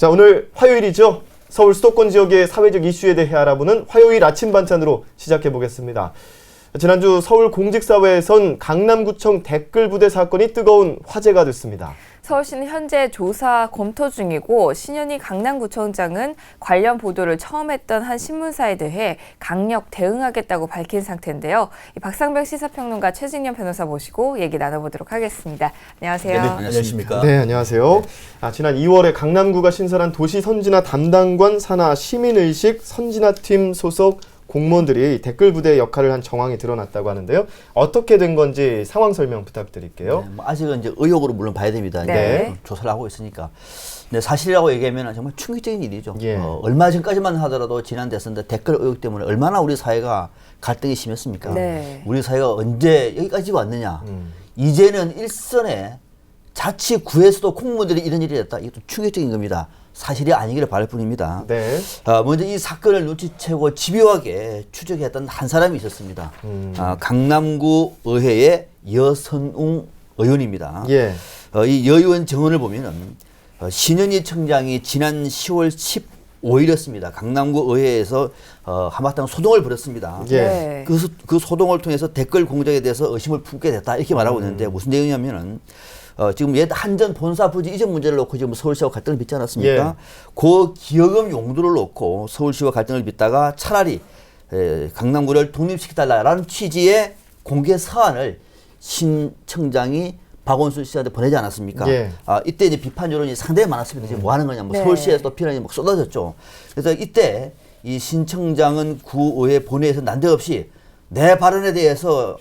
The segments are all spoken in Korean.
자, 오늘 화요일이죠. 서울 수도권 지역의 사회적 이슈에 대해 알아보는 화요일 아침 반찬으로 시작해 보겠습니다. 지난주 서울 공직사회에선 강남구청 댓글부대 사건이 뜨거운 화제가 됐습니다. 서울시는 현재 조사 검토 중이고 신현희 강남구청장은 관련 보도를 처음 했던 한 신문사에 대해 강력 대응하겠다고 밝힌 상태인데요. 박상병 시사평론가 최진영 변호사 모시고 얘기 나눠보도록 하겠습니다. 안녕하세요. 네, 안녕하십니까? 네, 안녕하세요. 지난 2월에 강남구가 신설한 도시선진화 담당관 산하 시민의식 선진화팀 소속 공무원들이 댓글부대의 역할을 한 정황이 드러났다고 하는데요. 어떻게 된 건지 상황 설명 부탁드릴게요. 네, 아직은 이제 의혹으로 물론 봐야 됩니다. 네. 조사를 하고 있으니까. 네, 사실이라고 얘기하면 정말 충격적인 일이죠. 예. 얼마 전까지만 하더라도 지난 대선 때 댓글 의혹 때문에 얼마나 우리 사회가 갈등이 심했습니까? 네. 우리 사회가 언제 여기까지 왔느냐. 이제는 일선에 자치구에서도 공무원들이 이런 일이 됐다. 이것도 충격적인 겁니다. 사실이 아니기를 바랄 뿐입니다. 네. 먼저 이 사건을 눈치채고 집요하게 추적했던 한 사람이 있었습니다. 강남구 의회의 여선웅 의원입니다. 예. 이 여 의원 정언을 보면은 신현희 청장이 지난 10월 15일이었습니다. 강남구 의회에서 한바탕 소동을 벌였습니다. 예. 네. 그 소동을 통해서 댓글 공작에 대해서 의심을 품게 됐다 이렇게 말하고 있는데 무슨 내용이냐면은 지금 옛 한전 본사 부지 이전 문제를 놓고 지금 서울시와 갈등을 빚지 않았습니까? 예. 그 기여금 용도를 놓고 서울시와 갈등을 빚다가 차라리 강남구를 독립시켜달라라는 취지의 공개 서한을 신 청장이 박원순 씨한테 보내지 않았습니까? 예. 이때 이제 비판 여론이 상당히 많았습니다. 지금 뭐 하는 거냐, 뭐 네. 서울시에서 또 비난이 막 쏟아졌죠. 그래서 이때 이 신 청장은 구의회 본회의에서 난데없이 내 발언에 대해서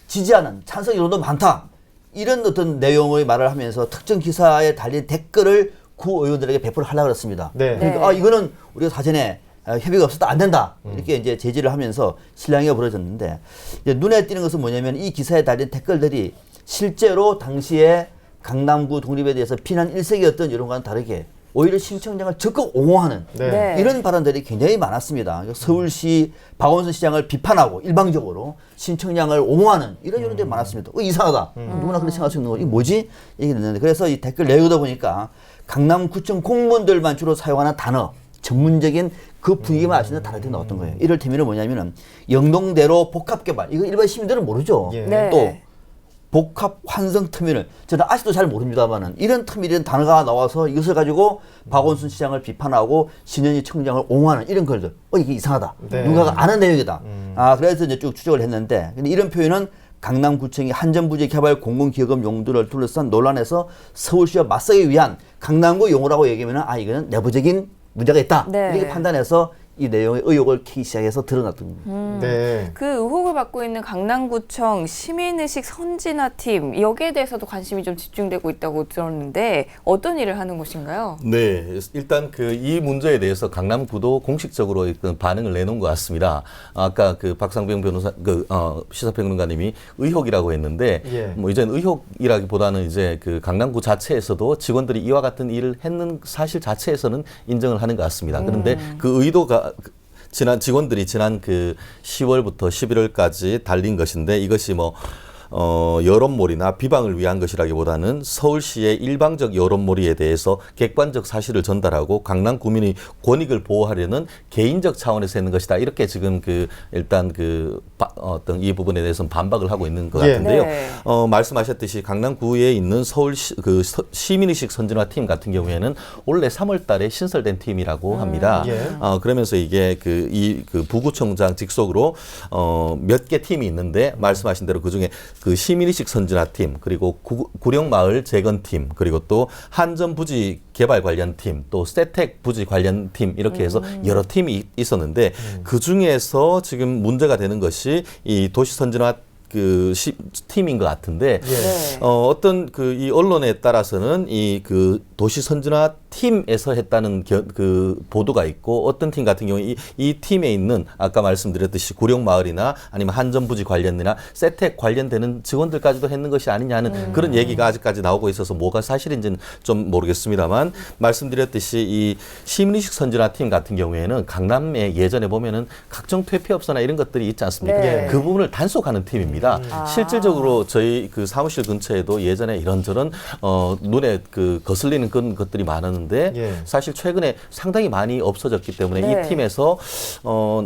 지지하는 찬성 여론도 많다. 이런 어떤 내용의 말을 하면서 특정 기사에 달린 댓글을 구의원들에게 배포를 하려고 했습니다. 네. 그러니까 이거는 우리가 사전에 협의가 없어도 안 된다. 이렇게 이제 제지를 하면서 실랑이가 벌어졌는데 이제 눈에 띄는 것은 뭐냐면 이 기사에 달린 댓글들이 실제로 당시에 강남구 독립에 대해서 비난 일색이었던 여론과는 다르게 오히려 신청장을 적극 옹호하는 네. 이런 발언들이 굉장히 많았습니다. 서울시 박원순 시장을 비판하고 일방적으로 신청장을 옹호하는 이런 여론들이 많았습니다. 이상하다. 누구나 그렇게 생각할 수 있는 거. 이게 뭐지? 얘기 됐는데 그래서 이 댓글 내용다 보니까 강남구청 공무원들만 주로 사용하는 단어, 전문적인 그 분위기만 알 수 있는 단어들이 나왔던 거예요. 이를테면 뭐냐면은 영동대로 복합개발. 이거 일반 시민들은 모르죠. 예. 네. 또 복합 환승 터미널. 저는 아직도 잘 모릅니다만은 이런 터미널 단어가 나와서 이것을 가지고 박원순 시장을 비판하고 신현희 청장을 옹호하는 이런 글들. 이게 이상하다. 네. 누군가가 아는 내용이다. 그래서 이제 쭉 추적을 했는데 근데 이런 표현은 강남구청이 한전부지 개발 공공기여금 용도를 둘러싼 논란에서 서울시와 맞서기 위한 강남구 용어라고 얘기하면 이거는 내부적인 문제가 있다. 네. 이렇게 판단해서 이 내용의 의혹을 캐기 시작해서 드러났던 겁니다. 네. 그 의혹을 받고 있는 강남구청 시민의식 선진화팀 여기에 대해서도 관심이 좀 집중되고 있다고 들었는데 어떤 일을 하는 곳인가요? 네, 일단 이 문제에 대해서 강남구도 공식적으로 반응을 내놓은 것 같습니다. 아까 박상병 변호사, 시사평론가님이 의혹이라고 했는데, 예. 뭐 이제는 의혹이라기보다는 이제 강남구 자체에서도 직원들이 이와 같은 일을 했는 사실 자체에서는 인정을 하는 것 같습니다. 그런데 그 의도가 직원들이 지난 10월부터 11월까지 달린 것인데 이것이 여론몰이나 비방을 위한 것이라기보다는 서울시의 일방적 여론몰이에 대해서 객관적 사실을 전달하고 강남 구민의 권익을 보호하려는 개인적 차원에서 했는 것이다. 이렇게 지금 일단 어떤 이 부분에 대해서는 반박을 하고 있는 것 예. 같은데요. 네. 말씀하셨듯이 강남구에 있는 서울시 시민의식 선진화 팀 같은 경우에는 올해 3월달에 신설된 팀이라고 합니다. 예. 그러면서 이게 부구청장 직속으로 몇 개 팀이 있는데 말씀하신 대로 그 중에 시민의식 선진화팀, 그리고 구령마을 재건팀, 그리고 또 한전부지 개발 관련팀, 또 세택 부지 관련팀 이렇게 해서 여러 팀이 있었는데 그 중에서 지금 문제가 되는 것이 이 도시선진화 팀인 것 같은데 네. 어떤 이 언론에 따라서는 이 도시 선진화 팀에서 했다는 보도가 있고 어떤 팀 같은 경우에 이 팀에 있는 아까 말씀드렸듯이 구령마을이나 아니면 한전부지 관련이나 세택 관련되는 직원들까지도 했는 것이 아니냐는 그런 얘기가 아직까지 나오고 있어서 뭐가 사실인지는 좀 모르겠습니다만 말씀드렸듯이 이 시민의식 선진화 팀 같은 경우에는 강남에 예전에 보면은 각종 퇴폐업소나 이런 것들이 있지 않습니까? 네. 그 부분을 단속하는 팀입니다. 아닙니다. 실질적으로 저희 그 사무실 근처에도 예전에 이런저런 눈에 그 거슬리는 그런 것들이 많았는데 예. 사실 최근에 상당히 많이 없어졌기 때문에 네. 이 팀에서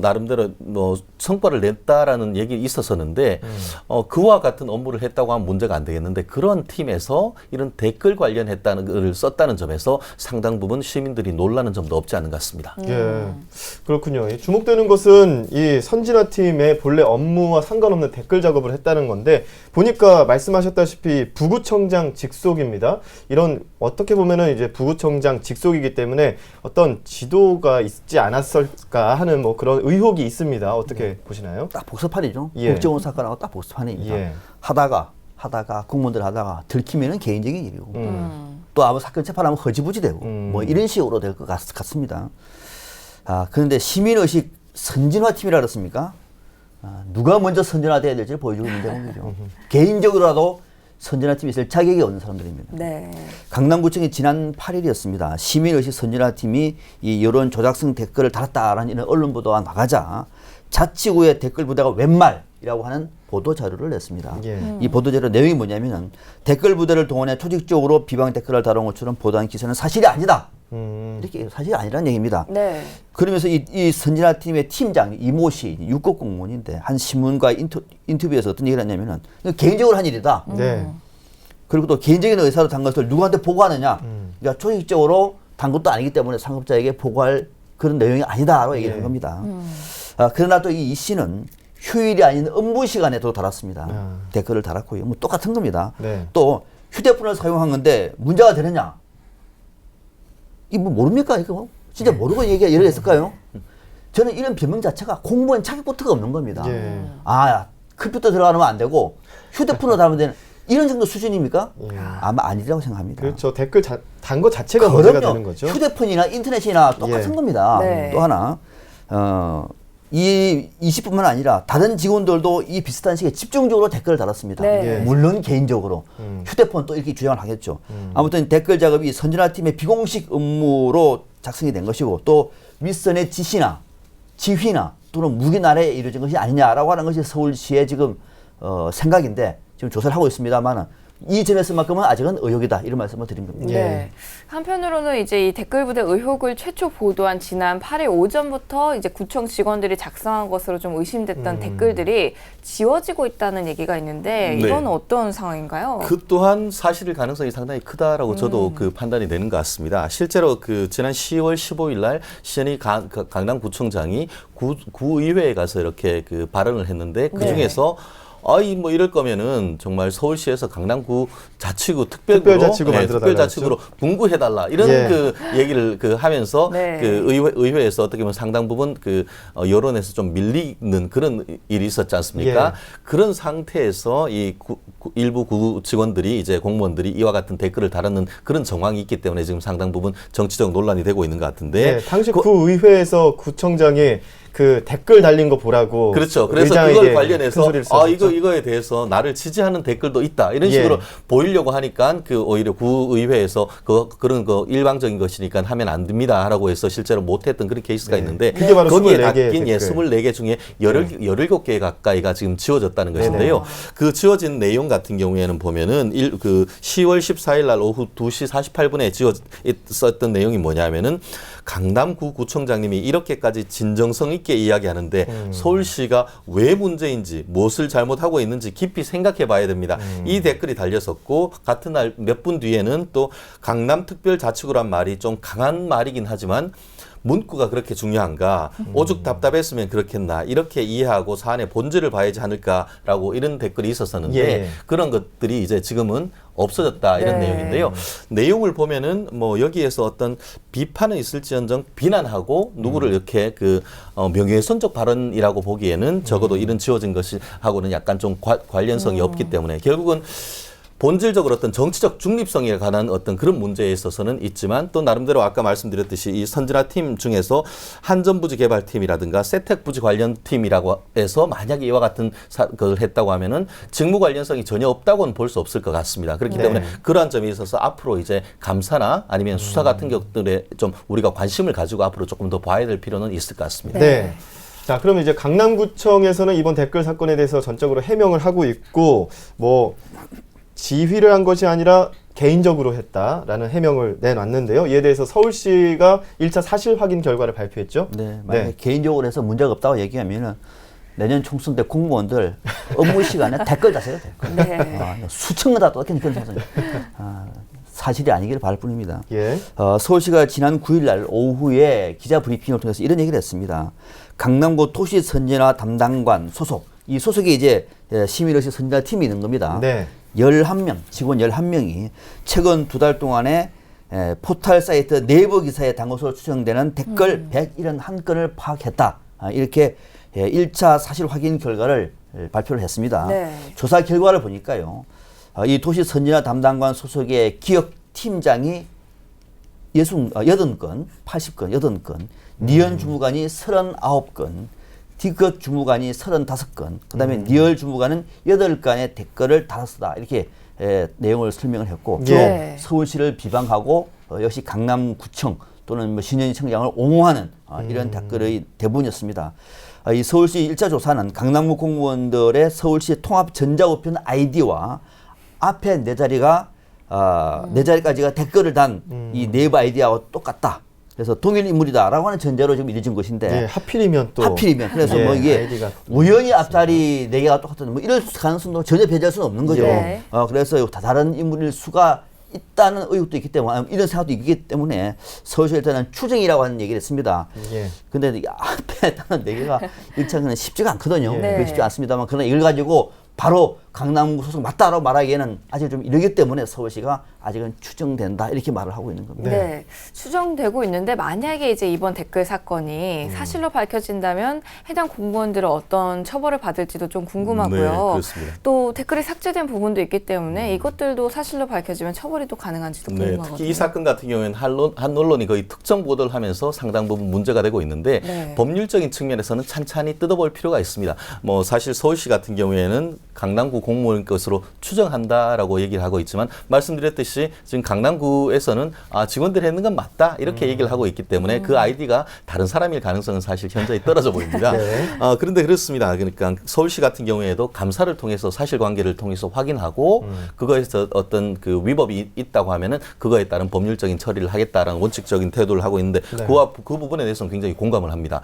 나름대로 뭐 성과를 냈다라는 얘기 있었었는데 그와 같은 업무를 했다고 하면 문제가 안 되겠는데 그런 팀에서 이런 댓글 관련했다는 걸 썼다는 점에서 상당 부분 시민들이 놀라는 점도 없지 않은 것 같습니다. 예, 그렇군요. 이 주목되는 것은 이 선진화 팀의 본래 업무와 상관없는 댓글 작업을 했다는 건데 보니까 말씀하셨다시피 부구청장 직속입니다. 이런 어떻게 보면은 이제 부구청장 직속이기 때문에 어떤 지도가 있지 않았을까 하는 뭐 그런 의혹이 있습니다. 어떻게 보시나요? 딱 복잡판이죠. 예. 국정원 사건하고 딱 복잡판입니다. 예. 하다가 공무원들 하다가 들키면은 개인적인 일이고 또 아무 사건 재판하면 허지부지 되고 뭐 이런 식으로 될 것 같습니다. 그런데 시민의식 선진화팀이라 그랬습니까? 누가 먼저 선진화돼야 될지 보여주고 있는 대목이죠. 개인적으로라도 선진화팀이 있을 자격이 없는 사람들입니다. 네. 강남구청이 지난 8일이었습니다. 시민의식 선진화팀이 이 여론 조작성 댓글을 달았다라는 이런 언론 보도가 나가자 자치구의 댓글 부대가 웬말이라고 하는 보도 자료를 냈습니다. 예. 이 보도 자료 내용이 뭐냐면은 댓글 부대를 동원해 조직적으로 비방 댓글을 다룬 것처럼 보도한 기사는 사실이 아니다. 이렇게 사실이 아니라는 얘기입니다. 네. 그러면서 이 선진화팀의 팀장 이모 씨, 6급 공무원인데 한 신문과 인터뷰에서 어떤 얘기를 했냐면은 개인적으로 한 일이다. 네. 그리고 또 개인적인 의사로 단 것을 누구한테 보고하느냐. 그러니까 조직적으로 단 것도 아니기 때문에 상급자에게 보고할 그런 내용이 아니다라고 얘기를 한 겁니다. 그러나 또 이 씨는 휴일이 아닌 업무 시간에도 달았습니다. 댓글을 달았고요. 뭐 똑같은 겁니다. 네. 또 휴대폰을 사용한 건데 문제가 되느냐? 이거 뭐 모릅니까? 이거 진짜 모르고 얘기를 했을까요? 저는 이런 변명 자체가 공무원 자격부터가 없는 겁니다. 예. 컴퓨터 들어가면 안 되고 휴대폰으로 달면 되는 이런 정도 수준입니까? 예. 아마 아니라고 생각합니다. 그렇죠. 댓글 단 거 자체가 문제가 그럼요. 되는 거죠. 휴대폰이나 인터넷이나 똑같은 예. 겁니다. 네. 또 하나, 이 20뿐만 아니라 다른 직원들도 이 비슷한 시기에 집중적으로 댓글을 달았습니다. 네. 예. 물론 개인적으로 휴대폰 또 이렇게 주장을 하겠죠. 아무튼 댓글 작업이 선진화팀의 비공식 업무로 작성이 된 것이고 또 윗선의 지시나 지휘나 또는 무기 아래에 이루어진 것이 아니냐라고 하는 것이 서울시의 지금 생각인데 지금 조사를 하고 있습니다만은 이 점에서만큼은 아직은 의혹이다 이런 말씀을 드린 겁니다. 네. 한편으로는 이제 이 댓글 부대 의혹을 최초 보도한 지난 8일 오전부터 이제 구청 직원들이 작성한 것으로 좀 의심됐던 댓글들이 지워지고 있다는 얘기가 있는데 네. 이건 어떤 상황인가요? 그 또한 사실일 가능성이 상당히 크다라고 저도 그 판단이 되는 것 같습니다. 실제로 그 지난 10월 15일 날 시연희 강남구청장이 구의회에 가서 이렇게 그 발언을 했는데 그 중에서 뭐 이럴 거면은 정말 서울시에서 강남구 자치구 특별자치구 만들어 달라 특별자치구로 분구해달라 이런 예. 그 얘기를 그 하면서 네. 그 의회에서 어떻게 보면 상당 부분 그 여론에서 좀 밀리는 그런 일이 있었지 않습니까? 예. 그런 상태에서 이 일부 구 직원들이 이제 공무원들이 이와 같은 댓글을 달았는 그런 정황이 있기 때문에 지금 상당 부분 정치적 논란이 되고 있는 것 같은데. 네, 당시 구의회에서 구청장이 그 댓글 달린 거 보라고. 그렇죠. 그래서 의장에게 그걸 큰 관련해서 소리를 썼었죠. 이거에 대해서 나를 지지하는 댓글도 있다. 이런 예. 식으로 보이려고 하니까 그 오히려 구의회에서 그런 거 일방적인 것이니까 하면 안 됩니다라고 해서 실제로 못했던 그런 케이스가 있는데 그게 바로 거기에 24 개의 닦인 댓글. 24개 중에 17개 가까이가 지금 지워졌다는 것인데요. 네네. 그 지워진 내용 같은 경우에는 보면은 그 10월 14일 날 오후 2시 48분에 썼던 내용이 뭐냐면은 강남구 구청장님이 이렇게까지 진정성 있게 이야기하는데 서울시가 왜 문제인지 무엇을 잘못하고 있는지 깊이 생각해 봐야 됩니다. 이 댓글이 달렸었고 같은 날 몇 분 뒤에는 또 강남특별자치구란 말이 좀 강한 말이긴 하지만 문구가 그렇게 중요한가? 오죽 답답했으면 그렇겠나? 이렇게 이해하고 사안의 본질을 봐야지 않을까라고 이런 댓글이 있었었는데 예. 그런 것들이 이제 지금은 없어졌다 이런 네. 내용인데요. 내용을 보면은 뭐 여기에서 어떤 비판은 있을지언정 비난하고 누구를 이렇게 그 명예훼손적 발언이라고 보기에는 적어도 이런 지워진 것이 하고는 약간 좀 관련성이 없기 때문에 결국은 본질적으로 어떤 정치적 중립성에 관한 어떤 그런 문제에 있어서는 있지만 또 나름대로 아까 말씀드렸듯이 이 선진화팀 중에서 한전부지개발팀이라든가 세택부지 관련 팀이라고 해서 만약에 이와 같은 걸 했다고 하면은 직무 관련성이 전혀 없다고는 볼 수 없을 것 같습니다. 그렇기 네. 때문에 그러한 점에 있어서 앞으로 이제 감사나 아니면 수사 같은 것들에 좀 우리가 관심을 가지고 앞으로 조금 더 봐야 될 필요는 있을 것 같습니다. 네. 자, 그러면 이제 강남구청에서는 이번 댓글 사건에 대해서 전적으로 해명을 하고 있고, 뭐 지휘를 한 것이 아니라 개인적으로 했다라는 해명을 내놨는데요. 이에 대해서 서울시가 1차 사실 확인 결과를 발표했죠. 네, 만약에 개인적으로 해서 문제가 없다고 얘기하면은 내년 총선 때 공무원들 업무 시간에 댓글 다세요. 댓글. 네. 수천마다 똑같은 그런 상황이 사실이 아니기를 바랄 뿐입니다. 예. 서울시가 지난 9일 날 오후에 기자 브리핑을 통해서 이런 얘기를 했습니다. 강남구 도시선진화 담당관 소속, 이 소속에 이제 시민의식 선진화 팀이 있는 겁니다. 네. 11명, 직원 11명이 최근 2달 동안에 포털 사이트 네이버 기사에 단 것으로 추정되는 댓글 101건을 파악했다. 이렇게 1차 사실 확인 결과를 발표를 했습니다. 네. 조사 결과를 보니까요. 이 도시 선진화 담당관 소속의 기업 팀장이 80건, 80건, 니언 주무관이 39건, 디귿 주무관이 35건, 그 다음에 니얼 주무관은 8건의 댓글을 달았다. 이렇게 내용을 설명을 했고, 주로 네. 서울시를 비방하고 역시 강남구청 또는 뭐 신현희 청장을 옹호하는 이런 댓글의 대부분이었습니다. 이 서울시 1차 조사는 강남구 공무원들의 서울시 통합 전자우편 아이디와 앞에 네 자리가 네 자리까지가 댓글을 단 이 네이버 아이디와 똑같다. 그래서 동일 인물이다라고 하는 전제로 지금 이루어진 것인데 예, 하필이면 또 그래서 예, 뭐 이게 아이디가 우연히 앞자리 네 개가 똑같은 뭐 이럴 가능성도 전혀 배제할 수는 없는 거죠. 네. 그래서 다른 인물일 수가 있다는 의혹도 있기 때문에 이런 생각도 있기 때문에 서울시 일단은 추정이라고 하는 얘기를 했습니다. 예. 근데 이게 앞에 다른 네 개가 일차는 쉽지가 않거든요. 네. 그게 쉽지 않습니다만 그러나 이걸 가지고 바로 강남구 소속 맞다라고 말하기에는 아직 좀 이르기 때문에 서울시가 아직은 추정된다 이렇게 말을 하고 있는 겁니다. 네. 추정되고 있는데 만약에 이제 이번 댓글 사건이 사실로 밝혀진다면 해당 공무원들은 어떤 처벌을 받을지도 좀 궁금하고요. 네, 그렇습니다. 또 댓글이 삭제된 부분도 있기 때문에 이것들도 사실로 밝혀지면 처벌이 또 가능한지도 네, 궁금하거든요. 특히 이 사건 같은 경우에는 한 언론이 거의 특정 보도를 하면서 상당 부분 문제가 되고 있는데 네. 법률적인 측면에서는 찬찬히 뜯어볼 필요가 있습니다. 뭐 사실 서울시 같은 경우에는 강남구 공무원 것으로 추정한다라고 얘기를 하고 있지만 말씀드렸듯이 지금 강남구에서는 직원들이 했는 건 맞다 이렇게 얘기를 하고 있기 때문에 그 아이디가 다른 사람일 가능성은 사실 현저히 떨어져 보입니다. 네. 그런데 그렇습니다. 그러니까 서울시 같은 경우에도 감사를 통해서 사실관계를 통해서 확인하고 그거에서 어떤 그 위법이 있다고 하면은 그거에 따른 법률적인 처리를 하겠다라는 원칙적인 태도를 하고 있는데 네. 그 부분에 대해서는 굉장히 공감을 합니다.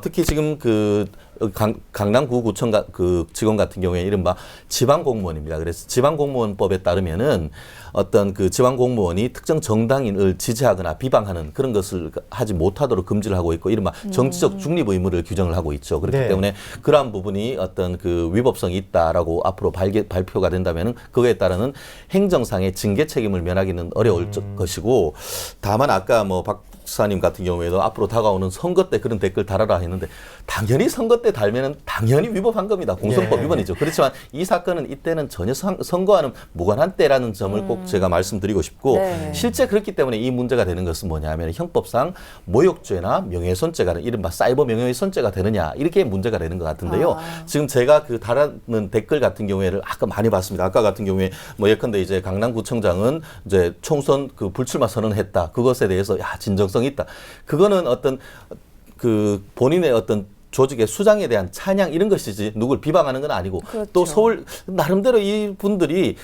특히 지금 강남구 구청 그 직원 같은 경우에 이른바 지방 공무원입니다. 그래서 지방 공무원법에 따르면은 어떤 그 지방 공무원이 특정 정당인을 지지하거나 비방하는 그런 것을 하지 못하도록 금지를 하고 있고 이른바 정치적 중립 의무를 규정을 하고 있죠. 그렇기 네. 때문에 그러한 부분이 어떤 그 위법성이 있다라고 앞으로 발표가 된다면은 그거에 따르는 행정상의 징계 책임을 면하기는 어려울 것이고 다만 아까 뭐 박사님 같은 경우에도 앞으로 다가오는 선거 때 그런 댓글 달아라 했는데 당연히 선거 때 달면은 당연히 위법한 겁니다. 공선법 예. 위반이죠. 그렇지만 이 사건은 이때는 전혀 선거와는 무관한 때라는 점을 꼭 제가 말씀드리고 싶고 네. 실제 그렇기 때문에 이 문제가 되는 것은 뭐냐면 형법상 모욕죄나 명예훼손죄가 이른바 사이버 명예훼손죄가 되느냐 이렇게 문제가 되는 것 같은데요. 지금 제가 그 달아는 댓글 같은 경우에를 아까 많이 봤습니다. 아까 같은 경우에 뭐 예컨대 이제 강남구청장은 이제 총선 그 불출마 선언했다. 그것에 대해서 진정성 있다. 그거는 어떤 그 본인의 어떤 조직의 수장에 대한 찬양 이런 것이지 누굴 비방하는 건 아니고 그렇죠. 또 서울 나름대로 이 분들이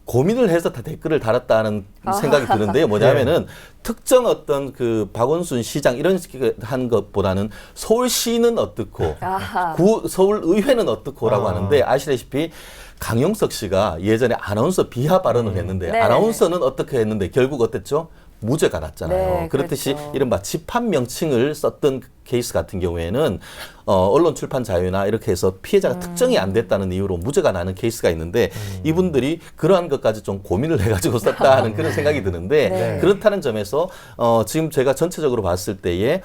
고민을 해서 다 댓글을 달았다는 생각이 드는데요. 뭐냐면은 특정 어떤 그 박원순 시장 이런 식의 한 것보다는 서울시는 어떻고 아하. 서울의회는 어떻고라고 하는데 아시다시피 강용석 씨가 예전에 아나운서 비하 발언을 했는데 네. 아나운서는 어떻게 했는데 결국 어땠죠? 무죄가 났잖아요. 네, 그렇듯이 그렇죠. 이른바 집합 명칭을 썼던 케이스 같은 경우에는 언론 출판 자유나 이렇게 해서 피해자가 특정이 안 됐다는 이유로 무죄가 나는 케이스가 있는데 이분들이 그러한 것까지 좀 고민을 해가지고 썼다 하는 그런 생각이 드는데 네. 그렇다는 점에서 지금 제가 전체적으로 봤을 때에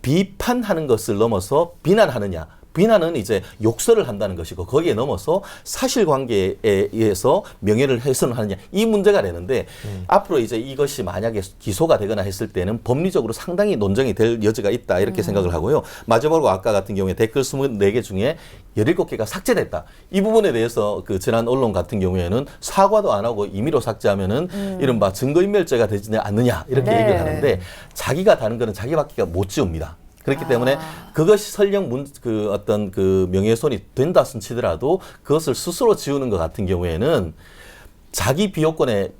비판하는 것을 넘어서 비난하느냐. 비난은 이제 욕설을 한다는 것이고 거기에 넘어서 사실관계에 의해서 명예를 훼손하느냐 이 문제가 되는데 앞으로 이제 이것이 만약에 기소가 되거나 했을 때는 법리적으로 상당히 논쟁이 될 여지가 있다 이렇게 생각을 하고요. 마지막으로 아까 같은 경우에 댓글 24개 중에 17개가 삭제됐다. 이 부분에 대해서 그 지난 언론 같은 경우에는 사과도 안 하고 임의로 삭제하면은 이른바 증거인멸죄가 되지 않느냐 이렇게 네. 얘기를 하는데 자기가 다른 거는 자기밖에 못 지웁니다. 그렇기 때문에 그것이 설령 그 어떤 그 명예훼손이 된다 손치더라도 그것을 스스로 지우는 것 같은 경우에는 자기 비호권의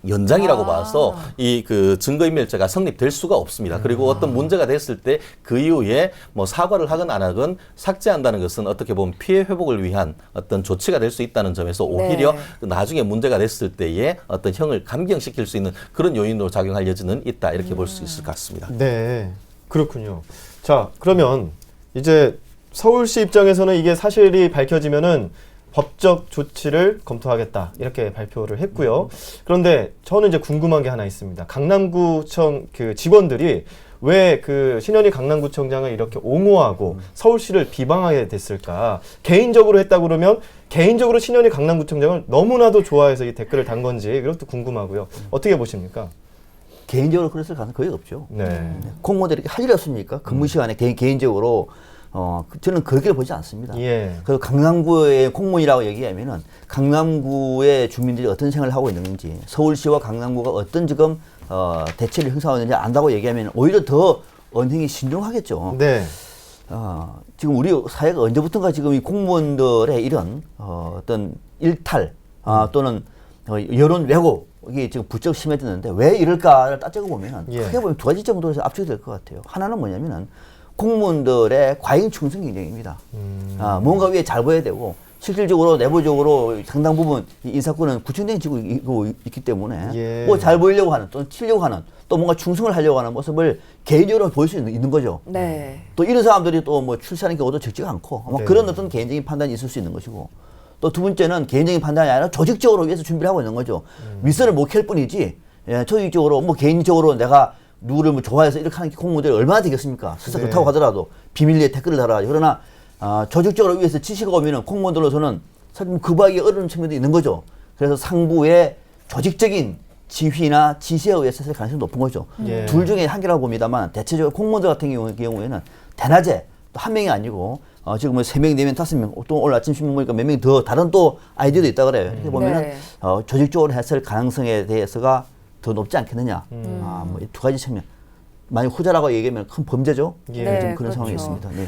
연장이라고 봐서 이 그 증거인멸죄가 성립될 수가 없습니다. 그리고 어떤 문제가 됐을 때 그 이후에 뭐 사과를 하건 안 하건 삭제한다는 것은 어떻게 보면 피해 회복을 위한 어떤 조치가 될 수 있다는 점에서 오히려 네. 나중에 문제가 됐을 때에 어떤 형을 감경시킬 수 있는 그런 요인으로 작용할 여지는 있다 이렇게 볼 수 있을 것 같습니다. 네, 그렇군요. 자, 그러면 이제 서울시 입장에서는 이게 사실이 밝혀지면은 법적 조치를 검토하겠다 이렇게 발표를 했고요. 그런데 저는 이제 궁금한 게 하나 있습니다. 강남구청 그 직원들이 왜 그 신현희 강남구청장을 이렇게 옹호하고 서울시를 비방하게 됐을까? 개인적으로 했다 그러면 개인적으로 신현희 강남구청장을 너무나도 좋아해서 이 댓글을 단 건지 이것도 궁금하고요. 어떻게 보십니까? 개인적으로 그랬을 가능성이 거의 없죠. 네. 공무원들이 할 일이 없습니까? 근무 시간에 개인적으로 저는 그렇게 보지 않습니다. 예. 그리고 강남구의 공무원이라고 얘기하면은 강남구의 주민들이 어떤 생활을 하고 있는지, 서울시와 강남구가 어떤 지금 대체를 형성하고 있는지 안다고 얘기하면 오히려 더 언행이 신중하겠죠. 네. 지금 우리 사회가 언제부턴가 지금 이 공무원들의 이런 어떤 일탈 또는 여론 왜곡이 지금 부쩍 심해졌는데 왜 이럴까를 따지고 보면 예. 크게 보면 두 가지 정도에서 압축이 될 것 같아요. 하나는 뭐냐면은 공무원들의 과잉 충성 경쟁입니다. 뭔가 위에 잘 보여야 되고 실질적으로 내부적으로 상당 부분 이 인사권은 구청장이 지고 있기 때문에 예. 뭐 잘 보이려고 하는 또는 튀려고 하는 또 뭔가 충성을 하려고 하는 모습을 개인적으로 보일 수 있는 거죠. 네. 또 이런 사람들이 또 뭐 출세하는 경우도 적지가 않고 아마 네. 그런 어떤 개인적인 판단이 있을 수 있는 것이고 또 두 번째는 개인적인 판단이 아니라 조직적으로 위해서 준비를 하고 있는 거죠. 윗선을 못 켤 뿐이지 조직적으로 뭐 개인적으로 내가 누구를 뭐 좋아해서 이렇게 하는 공무원들이 얼마나 되겠습니까? 설사 네. 그렇다고 하더라도 비밀리에 댓글을 달아야지. 그러나 조직적으로 위해서 지시가 오면은 공무원들로서는 사실 급하기 어려운 측면도 있는 거죠. 그래서 상부의 조직적인 지휘나 지시에 의해서 살 가능성이 높은 거죠. 예. 둘 중에 한 개라고 봅니다만 대체적으로 공무원들 같은 경우에는 대낮에 또 한 명이 아니고 지금 뭐 3명, 4명, 5명 또 오늘 아침 신문 보니까 몇 명이 더 다른 또 아이디어도 있다 그래요. 이렇게 보면은 네. 조직적으로 했을 가능성에 대해서가 더 높지 않겠느냐. 뭐 이 두 가지 측면. 만약 후자라고 얘기하면 큰 범죄죠. 예. 네, 좀 그런 그렇죠. 상황이 있습니다. 네.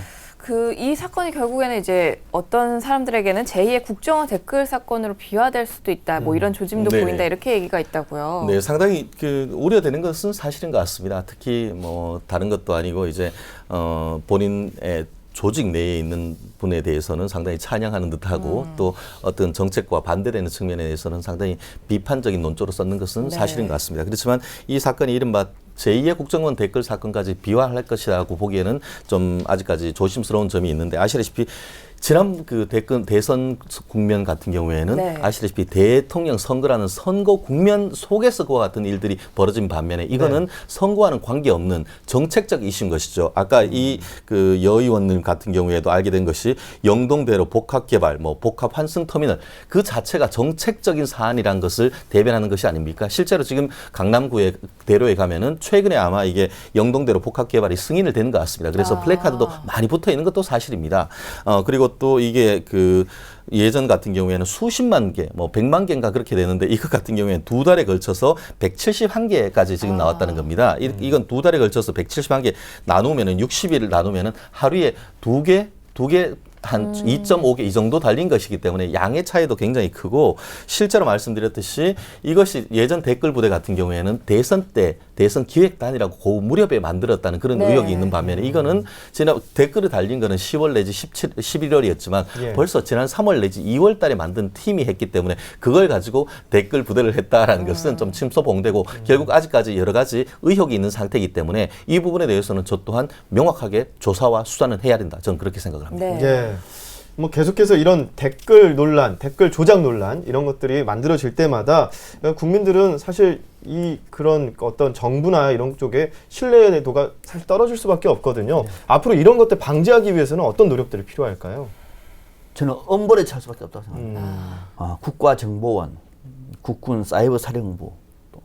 이 사건이 결국에는 이제 어떤 사람들에게는 제2의 국정원 댓글 사건으로 비화될 수도 있다. 뭐 이런 조짐도 네네. 보인다. 이렇게 얘기가 있다고요. 네, 상당히 그 우려되는 것은 사실인 것 같습니다. 특히 뭐 다른 것도 아니고 이제 본인의 조직 내에 있는 분에 대해서는 상당히 찬양하는 듯하고 또 어떤 정책과 반대되는 측면에 대해서는 상당히 비판적인 논조로 썼는 것은 네. 사실인 것 같습니다. 그렇지만 이 사건이 이른바 제2의 국정원 댓글 사건까지 비화할 것이라고 보기에는 좀 아직까지 조심스러운 점이 있는데 아시다시피 지난 그 대선 국면 같은 경우에는 네. 아시다시피 대통령 선거라는 선거 국면 속에서 그와 같은 일들이 벌어진 반면에 이거는 선거와는 관계없는 정책적 이슈인 것이죠. 아까 이 그 여 의원님 같은 경우에도 알게 된 것이 영동대로 복합개발, 뭐 복합 환승터미널 그 자체가 정책적인 사안이란 것을 대변하는 것이 아닙니까? 실제로 지금 강남구의 대로에 가면은 최근에 아마 이게 영동대로 복합개발이 승인을 된 것 같습니다. 그래서 플래카드도 많이 붙어 있는 것도 사실입니다. 그리고 또 이게 그 예전 같은 경우에는 수십만 개, 뭐 100만 개인가 그렇게 되는데 이것 같은 경우에는 두 달에 걸쳐서 171개까지 지금 나왔다는 겁니다. 이건 두 달에 걸쳐서 171개 나누면은 60일 나누면은 하루에 두 개 한 2.5개 이 정도 달린 것이기 때문에 양의 차이도 굉장히 크고 실제로 말씀드렸듯이 이것이 예전 댓글 부대 같은 경우에는 대선 때 대선 기획단이라고 그 무렵에 만들었다는 그런 네. 의혹이 있는 반면에 이거는 지난 댓글을 달린 거는 10월 내지 11월이었지만 예. 벌써 지난 3월 내지 2월 달에 만든 팀이 했기 때문에 그걸 가지고 댓글 부대를 했다라는 것은 좀 침소봉되고 결국 아직까지 여러 가지 의혹이 있는 상태이기 때문에 이 부분에 대해서는 저 또한 명확하게 조사와 수사는 해야 된다. 저는 그렇게 생각을 합니다. 네. 예. 뭐 계속해서 이런 댓글 논란, 댓글 조작 논란 이런 것들이 만들어질 때마다 국민들은 사실 이 그런 어떤 정부나 이런 쪽에 신뢰도가 사실 떨어질 수밖에 없거든요. 앞으로 이런 것들 방지하기 위해서는 어떤 노력들이 필요할까요? 저는 엄벌에 찰 수밖에 없다고 생각합니다. 국가정보원, 국군 사이버 사령부, 또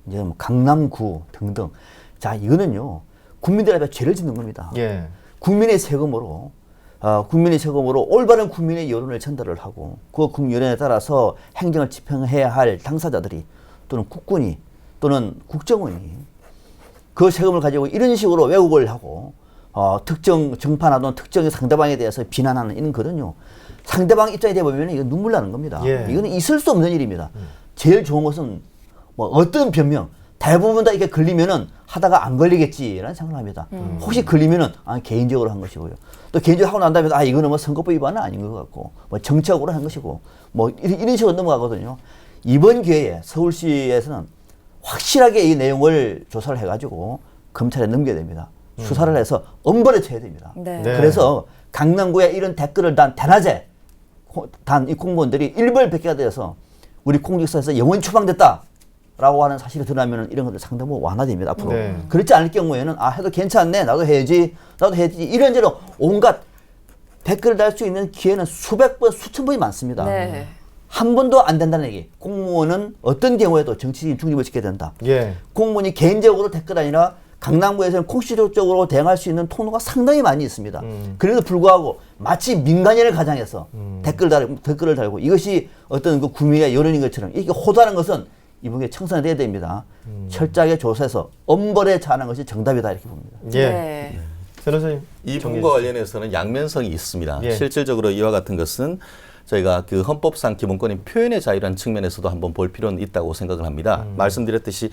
이제 뭐 강남구 등등. 자, 이거는요 국민들 앞에 죄를 짓는 겁니다. 예. 국민의 세금으로 올바른 국민의 여론을 전달을 하고 그 여론에 따라서 행정을 집행해야 할 당사자들이 또는 국군이 또는 국정원이 그 세금을 가지고 이런 식으로 왜곡을 하고 특정 정파나 특정 상대방에 대해서 비난하는 이런 거든요. 상대방 입장이 되어보면 이거 눈물 나는 겁니다. 예. 이거는 있을 수 없는 일입니다. 제일 좋은 것은 뭐 어떤 변명, 대부분 다 이렇게 걸리면은 하다가 안 걸리겠지라는 생각을 합니다. 혹시 걸리면은 개인적으로 한 것이고요. 또 개인적으로 하고 난 다음에 이거는 뭐 선거법 위반은 아닌 것 같고 뭐 정책으로 한 것이고 뭐 이런 식으로 넘어가거든요. 이번 기회에 서울시에서는 확실하게 이 내용을 조사를 해가지고 검찰에 넘겨야 됩니다. 수사를 해서 엄벌에 쳐야 됩니다. 네. 네. 그래서 강남구에 이런 댓글을 단 대낮에 단 이 공무원들이 일벌백계가 되어서 우리 공직사에서 영원히 추방됐다라고 하는 사실이 드러나면 이런 것들 상당히 완화됩니다 앞으로. 네. 그렇지 않을 경우에는 해도 괜찮네, 나도 해야지 이런저런 온갖 댓글을 달 수 있는 기회는 수백 번, 수천 번이 많습니다. 네. 한 번도 안 된다는 얘기. 공무원은 어떤 경우에도 정치적인 중립을 지켜야 된다. 예. 공무원이 공무원이 개인적으로 댓글 아니라 강남구에서는 공식적으로 대응할 수 있는 통로가 상당히 많이 있습니다. 그래도 불구하고 마치 민간인을 가장해서 댓글을 달고 이것이 어떤 그 국민의 여론인 것처럼 이렇게 호도하는 것은 이분께 청산돼야 됩니다. 철저하게 조사해서 엄벌에 처하는 것이 정답이다 이렇게 봅니다. 예. 네. 변호사님. 이 정리해 부분과 주시죠. 관련해서는 양면성이 있습니다. 예. 실질적으로 이와 같은 것은 저희가 그 헌법상 기본권인 표현의 자유라는 측면에서도 한번 볼 필요는 있다고 생각을 합니다. 말씀드렸듯이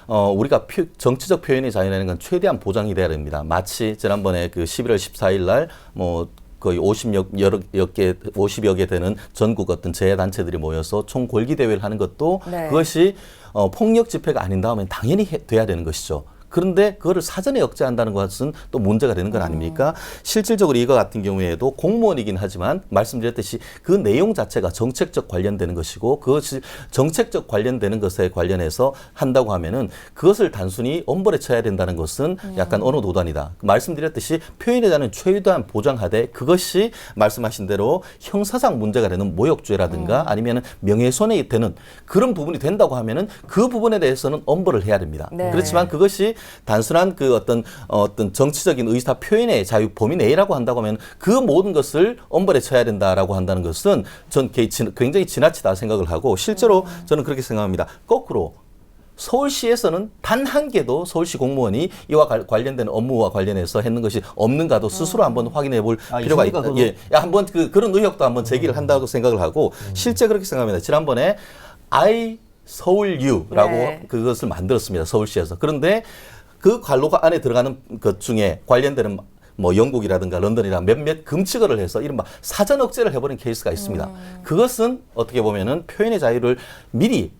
우리가 정치적 표현의 자유라는 건 최대한 보장이 돼야 됩니다. 마치 지난번에 그 11월 14일 날 뭐 거의 50여 개 되는 전국 어떤 재단체들이 모여서 총궐기 대회를 하는 것도 네. 그것이 폭력 집회가 아닌 다음엔 당연히 돼야 되는 것이죠. 그런데 그거를 사전에 억제한다는 것은 또 문제가 되는 건 아닙니까? 실질적으로 이거 같은 경우에도 공무원이긴 하지만 말씀드렸듯이 그 내용 자체가 정책적 관련되는 것이고 그것이 정책적 관련되는 것에 관련해서 한다고 하면은 그것을 단순히 엄벌에 쳐야 된다는 것은 약간 어느 도단이다. 말씀드렸듯이 표현에 대한 최대한 보장하되 그것이 말씀하신 대로 형사상 문제가 되는 모욕죄라든가 아니면은 명예훼손이 되는 그런 부분이 된다고 하면은 그 부분에 대해서는 엄벌을 해야 됩니다. 네. 그렇지만 그것이 단순한 그 어떤 정치적인 의사 표현의 자유 범위 내라고 한다고 하면 그 모든 것을 엄벌에 쳐야 된다라고 한다는 것은 전 굉장히 지나치다 생각을 하고 실제로 저는 그렇게 생각합니다. 거꾸로 서울시에서는 단 한 개도 서울시 공무원이 이와 관련된 업무와 관련해서 했는 것이 없는가도 스스로 한번 확인해 볼 필요가 있다. 있습니까, 예, 한번 그런 의혹도 한번 제기를 한다고 생각을 하고 실제 그렇게 생각합니다. 지난번에 서울유라고 네. 그것을 만들었습니다. 서울시에서. 그런데 그 관로가 안에 들어가는 것 중에 관련되는 뭐 영국이라든가 런던이라 몇몇 금칙어를 해서 이른바 사전 억제를 해버린 케이스가 있습니다. 그것은 어떻게 보면은 표현의 자유를 미리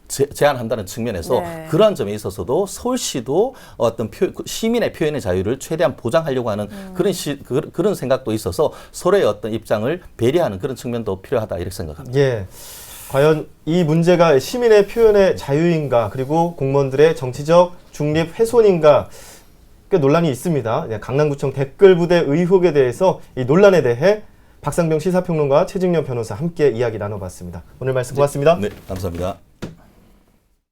제한한다는 측면에서 네. 그러한 점에 있어서도 서울시도 어떤 시민의 표현의 자유를 최대한 보장하려고 하는 그런 생각도 있어서 서로의 어떤 입장을 배려하는 그런 측면도 필요하다 이렇게 생각합니다. 예. 과연 이 문제가 시민의 표현의 자유인가 그리고 공무원들의 정치적 중립 훼손인가 꽤 논란이 있습니다. 강남구청 댓글 부대 의혹에 대해서 이 논란에 대해 박상병 시사평론가 최직련 변호사 함께 이야기 나눠봤습니다. 오늘 말씀 고맙습니다. 네, 감사합니다.